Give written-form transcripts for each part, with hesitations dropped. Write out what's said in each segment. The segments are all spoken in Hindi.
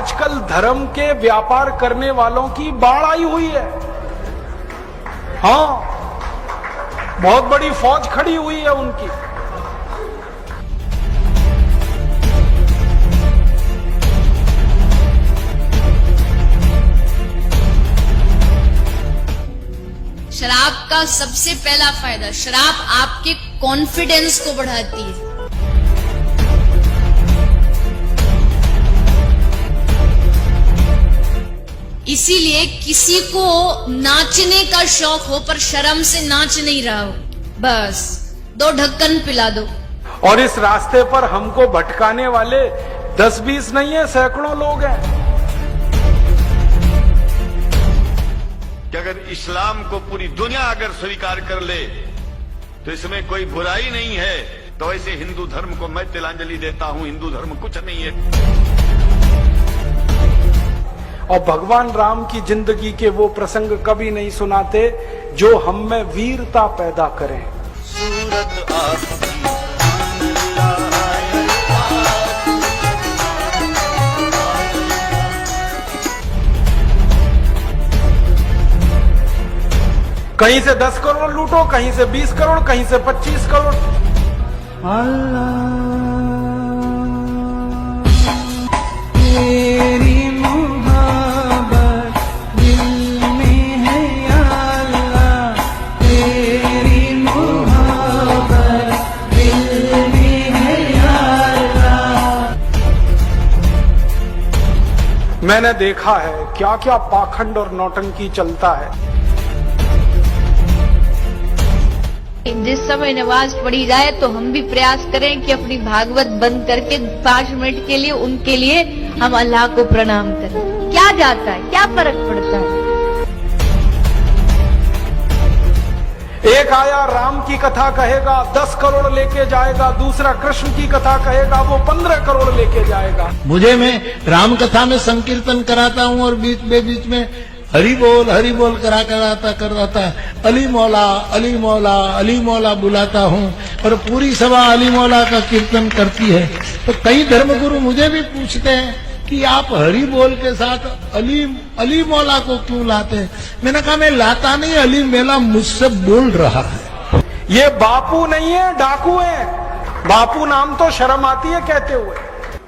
आजकल धर्म के व्यापार करने वालों की बाढ़ आई हुई है। हाँ, बहुत बड़ी फौज खड़ी हुई है उनकी। शराब का सबसे पहला फायदा, शराब आपके कॉन्फिडेंस को बढ़ाती है। इसीलिए किसी को नाचने का शौक हो पर शर्म से नाच नहीं रहा हो, बस 2 ढक्कन पिला दो। और इस रास्ते पर हमको भटकाने वाले 10-20 नहीं है, सैकड़ों लोग हैं। कि अगर इस्लाम को पूरी दुनिया अगर स्वीकार कर ले तो इसमें कोई बुराई नहीं है, तो ऐसे हिंदू धर्म को मैं तिलांजलि देता हूं। हिंदू धर्म कुछ नहीं है। और भगवान राम की जिंदगी के वो प्रसंग कभी नहीं सुनाते जो हम में वीरता पैदा करें। सूरत आपकी कहीं से 10 करोड़ लूटो, कहीं से 20 करोड़, कहीं से 25 करोड़। तेरी मोहब्बत दिल में है या अल्लाह, तेरी मोहब्बत दिल में है या अल्लाह। मैंने देखा है क्या क्या पाखंड और नौटंकी चलता है। जिस समय नमाज पढ़ी जाए तो हम भी प्रयास करें कि अपनी भागवत बंद करके 5 मिनट के लिए उनके लिए हम अल्लाह को प्रणाम करें। क्या जाता है, क्या फर्क पड़ता है। एक आया राम की कथा कहेगा 10 करोड़ लेके जाएगा, दूसरा कृष्ण की कथा कहेगा वो 15 करोड़ लेके जाएगा। मैं राम कथा में संकीर्तन कराता हूँ और बीच में हरि बोल कराता अली मौला अली मौला अली मौला बुलाता हूँ और पूरी सभा अली मौला का कीर्तन करती है। तो कई धर्मगुरु मुझे भी पूछते हैं कि आप हरि बोल के साथ अली मौला को क्यों लाते हैं। मैंने कहा मैं लाता नहीं, अली मेला मुझसे बोल रहा है। ये बापू नहीं है, डाकू है। बापू नाम तो शर्म आती है कहते हुए,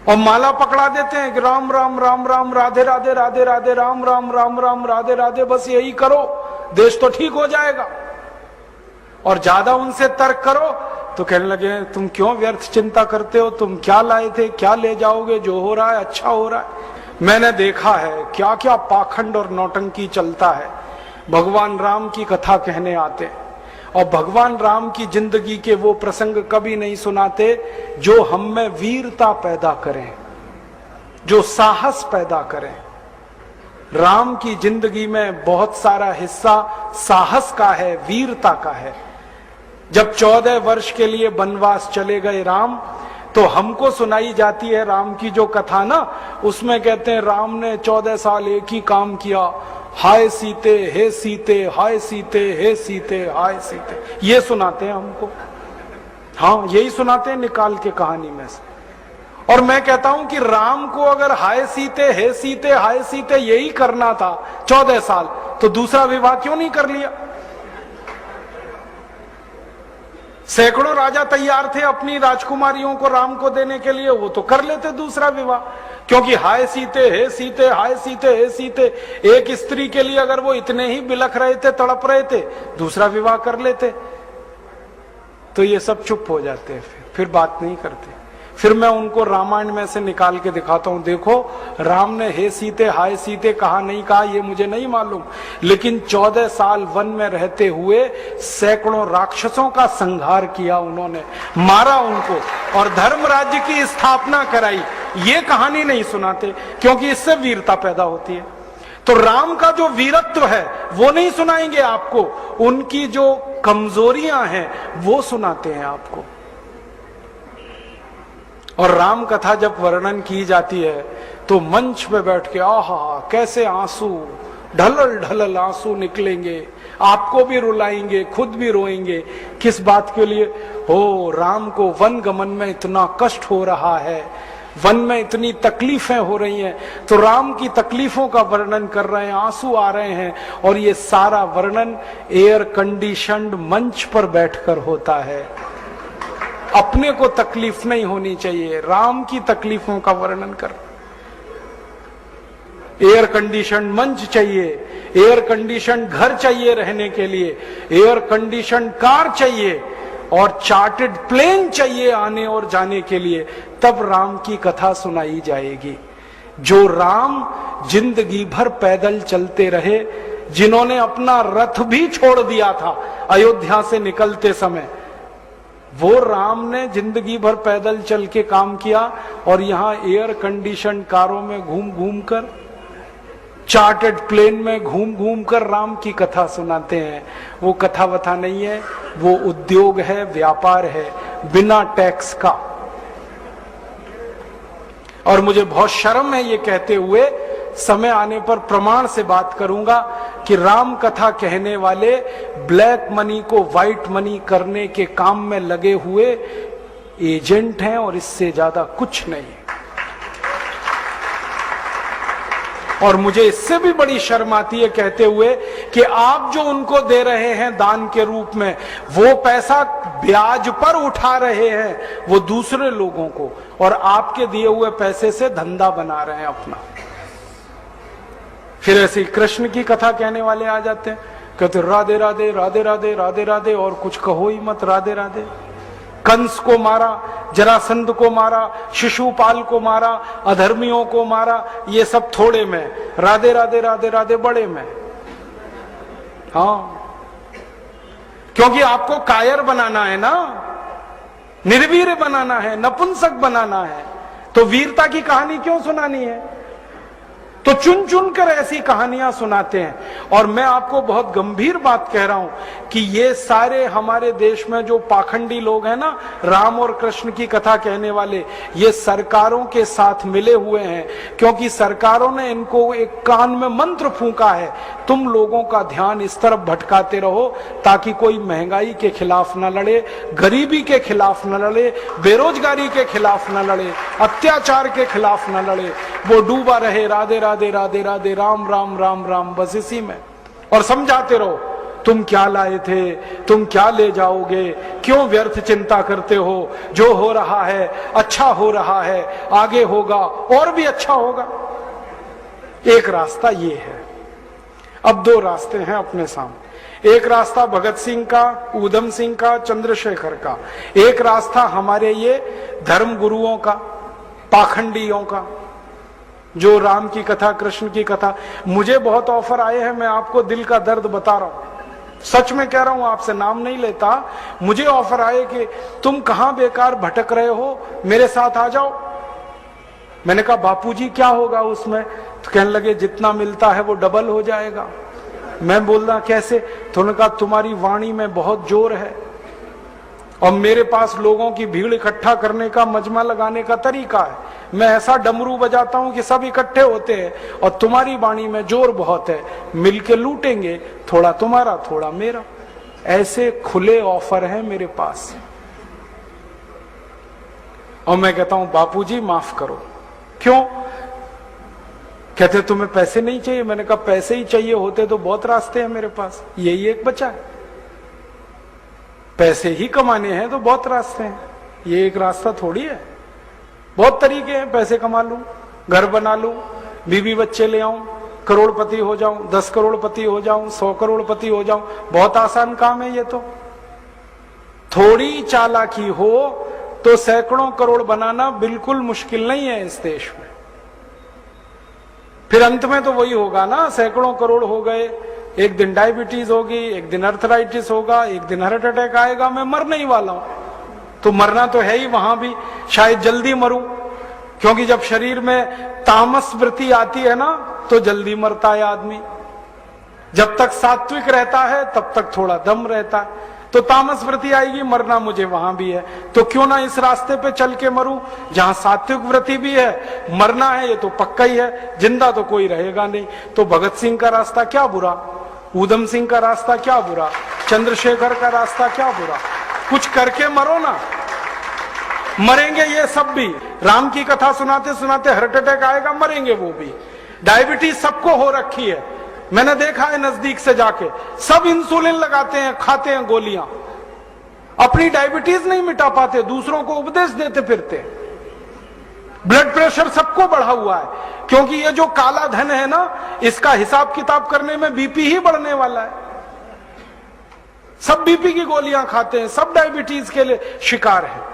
और माला पकड़ा देते हैं कि राम राम राम राम राधे राधे राधे राधे राम राम राम राम राधे राधे, बस यही करो देश तो ठीक हो जाएगा। और ज्यादा उनसे तर्क करो तो कहने लगे तुम क्यों व्यर्थ चिंता करते हो, तुम क्या लाए थे, क्या ले जाओगे, जो हो रहा है अच्छा हो रहा है। मैंने देखा है क्या क्या पाखंड और नौटंकी चलता है। भगवान राम की कथा कहने आते हैं और भगवान राम की जिंदगी के वो प्रसंग कभी नहीं सुनाते जो हम में वीरता पैदा करें, जो साहस पैदा करें। राम की जिंदगी में बहुत सारा हिस्सा साहस का है, वीरता का है। जब 14 वर्ष के लिए वनवास चले गए राम, तो हमको सुनाई जाती है राम की जो कथा ना, उसमें कहते हैं राम ने 14 साल एक ही काम किया, हाय सीते हे सीते, हाय सीते हे सीते, हाय सीते, ये सुनाते हैं हमको। हाँ, यही सुनाते हैं निकाल के कहानी में से। और मैं कहता हूं कि राम को अगर हाय सीते हे सीते हाय सीते यही करना था 14 साल, तो दूसरा विवाह क्यों नहीं कर लिया। सैकड़ों राजा तैयार थे अपनी राजकुमारियों को राम को देने के लिए, वो तो कर लेते दूसरा विवाह। क्योंकि हाय सीते हे सीते हाय सीते हे सीते, एक स्त्री के लिए अगर वो इतने ही बिलख रहे थे, तड़प रहे थे, दूसरा विवाह कर लेते। तो ये सब चुप हो जाते हैं, फिर बात नहीं करते। फिर मैं उनको रामायण में से निकाल के दिखाता हूं, देखो राम ने हे सीते हाय सीते कहा नहीं कहा ये मुझे नहीं मालूम, लेकिन 14 साल वन में रहते हुए सैकड़ों राक्षसों का संहार किया उन्होंने, मारा उनको और धर्म राज्य की स्थापना कराई। ये कहानी नहीं सुनाते क्योंकि इससे वीरता पैदा होती है। तो राम का जो वीरत्व है वो नहीं सुनाएंगे आपको, उनकी जो कमजोरियां हैं वो सुनाते हैं आपको। और राम कथा जब वर्णन की जाती है तो मंच पे बैठ के आहा कैसे आंसू ढलल ढलल आंसू निकलेंगे, आपको भी रुलाएंगे, खुद भी रोएंगे। किस बात के लिए? हो राम को वन गमन में इतना कष्ट हो रहा है, वन में इतनी तकलीफें हो रही हैं, तो राम की तकलीफों का वर्णन कर रहे हैं, आंसू आ रहे हैं, और ये सारा वर्णन एयर कंडीशनड मंच पर बैठकर होता है। अपने को तकलीफ नहीं होनी चाहिए, राम की तकलीफों का वर्णन कर। एयर कंडीशन मंच चाहिए, एयर कंडीशन घर चाहिए रहने के लिए, एयर कंडीशन कार चाहिए, और चार्टेड प्लेन चाहिए आने और जाने के लिए, तब राम की कथा सुनाई जाएगी। जो राम जिंदगी भर पैदल चलते रहे, जिन्होंने अपना रथ भी छोड़ दिया था अयोध्या से निकलते समय, वो राम ने जिंदगी भर पैदल चल के काम किया, और यहां एयर कंडीशन कारों में घूम घूम कर, चार्टर्ड प्लेन में घूम घूम कर राम की कथा सुनाते हैं। वो कथा वथा नहीं है, वो उद्योग है, व्यापार है, बिना टैक्स का। और मुझे बहुत शर्म है ये कहते हुए, समय आने पर प्रमाण से बात करूंगा कि राम कथा कहने वाले ब्लैक मनी को व्हाइट मनी करने के काम में लगे हुए एजेंट हैं, और इससे ज्यादा कुछ नहीं। और मुझे इससे भी बड़ी शर्म आती है कहते हुए कि आप जो उनको दे रहे हैं दान के रूप में, वो पैसा ब्याज पर उठा रहे हैं वो दूसरे लोगों को, और आपके दिए हुए पैसे से धंधा बना रहे हैं अपना। फिर ऐसे कृष्ण की कथा कहने वाले आ जाते हैं, कहते राधे राधे राधे राधे राधे राधे, और कुछ कहो ही मत, राधे राधे। कंस को मारा, जरासंध को मारा, शिशुपाल को मारा, अधर्मियों को मारा, ये सब थोड़े में, राधे राधे राधे राधे बड़े में। हाँ, क्योंकि आपको कायर बनाना है ना, निर्वीर बनाना है, नपुंसक बनाना है, तो वीरता की कहानी क्यों सुनानी है? तो चुन चुन कर ऐसी कहानियां सुनाते हैं। और मैं आपको बहुत गंभीर बात कह रहा हूं कि ये सारे हमारे देश में जो पाखंडी लोग हैं ना, राम और कृष्ण की कथा कहने वाले, ये सरकारों के साथ मिले हुए हैं, क्योंकि सरकारों ने इनको एक कान में मंत्र फूंका है, तुम लोगों का ध्यान इस तरफ भटकाते रहो ताकि कोई महंगाई के खिलाफ न लड़े, गरीबी के खिलाफ न लड़े, बेरोजगारी के खिलाफ न लड़े, अत्याचार के खिलाफ न लड़े, वो डूबा रहे राधे राधे राधे राधे राम राम राम राम, बस इसी में। और समझाते रहो, तुम क्या लाए थे, तुम क्या ले जाओगे, क्यों व्यर्थ चिंता करते हो, जो हो रहा है अच्छा हो रहा है, आगे होगा और भी अच्छा होगा। एक रास्ता ये है। अब दो रास्ते हैं अपने सामने, एक रास्ता भगत सिंह का, ऊधम सिंह का, चंद्रशेखर का, एक रास्ता हमारे ये धर्म गुरुओं का, पाखंडियों का, जो राम की कथा, कृष्ण की कथा। मुझे बहुत ऑफर आए हैं, मैं आपको दिल का दर्द बता रहा हूं, सच में कह रहा हूं, आपसे नाम नहीं लेता। मुझे ऑफर आए कि तुम कहां बेकार भटक रहे हो, मेरे साथ आ जाओ। मैंने कहा बापूजी क्या होगा उसमें? तो कहने लगे जितना मिलता है वो डबल हो जाएगा। मैं बोल रहा कैसे? तो उन्होंने कहा तुम्हारी वाणी में बहुत जोर है, और मेरे पास लोगों की भीड़ इकट्ठा करने का, मजमा लगाने का तरीका है। मैं ऐसा डमरू बजाता हूं कि सब इकट्ठे होते हैं, और तुम्हारी वाणी में जोर बहुत है, मिलके लूटेंगे, थोड़ा तुम्हारा थोड़ा मेरा। ऐसे खुले ऑफर हैं मेरे पास। और मैं कहता हूं बापूजी माफ करो। क्यों? कहते तुम्हें पैसे नहीं चाहिए। मैंने कहा पैसे ही चाहिए होते तो बहुत रास्ते हैं मेरे पास, यही एक बचा है। पैसे ही कमाने हैं तो बहुत रास्ते हैं, ये एक रास्ता थोड़ी है। बहुत तरीके हैं, पैसे कमा लूं, घर बना लूं, बीवी बच्चे ले आऊं, करोड़पति हो जाऊं, 10 करोड़पति हो जाऊं, 100 करोड़पति हो जाऊं। बहुत आसान काम है ये तो। थोड़ी चालाकी हो तो सैकड़ों करोड़ बनाना बिल्कुल मुश्किल नहीं है इस देश में। फिर अंत में तो वही होगा ना, सैकड़ों करोड़ हो गए, एक दिन डायबिटीज होगी, एक दिन अर्थराइटिस होगा, एक दिन हार्ट अटैक आएगा, मैं मरने ही वाला हूं। तो मरना तो है ही, वहां भी शायद जल्दी मरूं, क्योंकि जब शरीर में तामस वृत्ति आती है ना तो जल्दी मरता है आदमी। जब तक सात्विक रहता है तब तक थोड़ा दम रहता है, तो तामस वृत्ति आएगी, मरना मुझे वहां भी है। तो क्यों ना इस रास्ते पे चल के मरूं जहां सात्विक वृत्ति भी है, मरना है ये तो पक्का ही है, जिंदा तो कोई रहेगा नहीं। तो भगत सिंह का रास्ता क्या बुरा, ऊधम सिंह का रास्ता क्या बुरा, चंद्रशेखर का रास्ता क्या बुरा? कुछ करके मरो ना। मरेंगे ये सब भी। राम की कथा सुनाते सुनाते हार्ट अटैक आएगा, मरेंगे वो भी। डायबिटीज सबको हो रखी है, मैंने देखा है नजदीक से जाके। सब इंसुलिन लगाते हैं, खाते हैं गोलियां, अपनी डायबिटीज नहीं मिटा पाते, दूसरों को उपदेश देते फिरते। ब्लड प्रेशर सबको बढ़ा हुआ है, क्योंकि ये जो काला धन है ना, इसका हिसाब किताब करने में बीपी ही बढ़ने वाला है। सब बीपी की गोलियां खाते हैं, सब डायबिटीज के लिए शिकार हैं।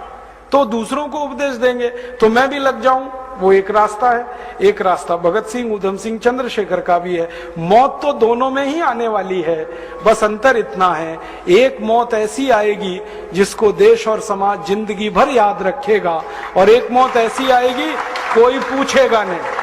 तो दूसरों को उपदेश देंगे तो मैं भी लग जाऊं, वो एक रास्ता है। एक रास्ता भगत सिंह, उधम सिंह, चंद्रशेखर का भी है। मौत तो दोनों में ही आने वाली है, बस अंतर इतना है, एक मौत ऐसी आएगी जिसको देश और समाज जिंदगी भर याद रखेगा, और एक मौत ऐसी आएगी कोई पूछेगा नहीं।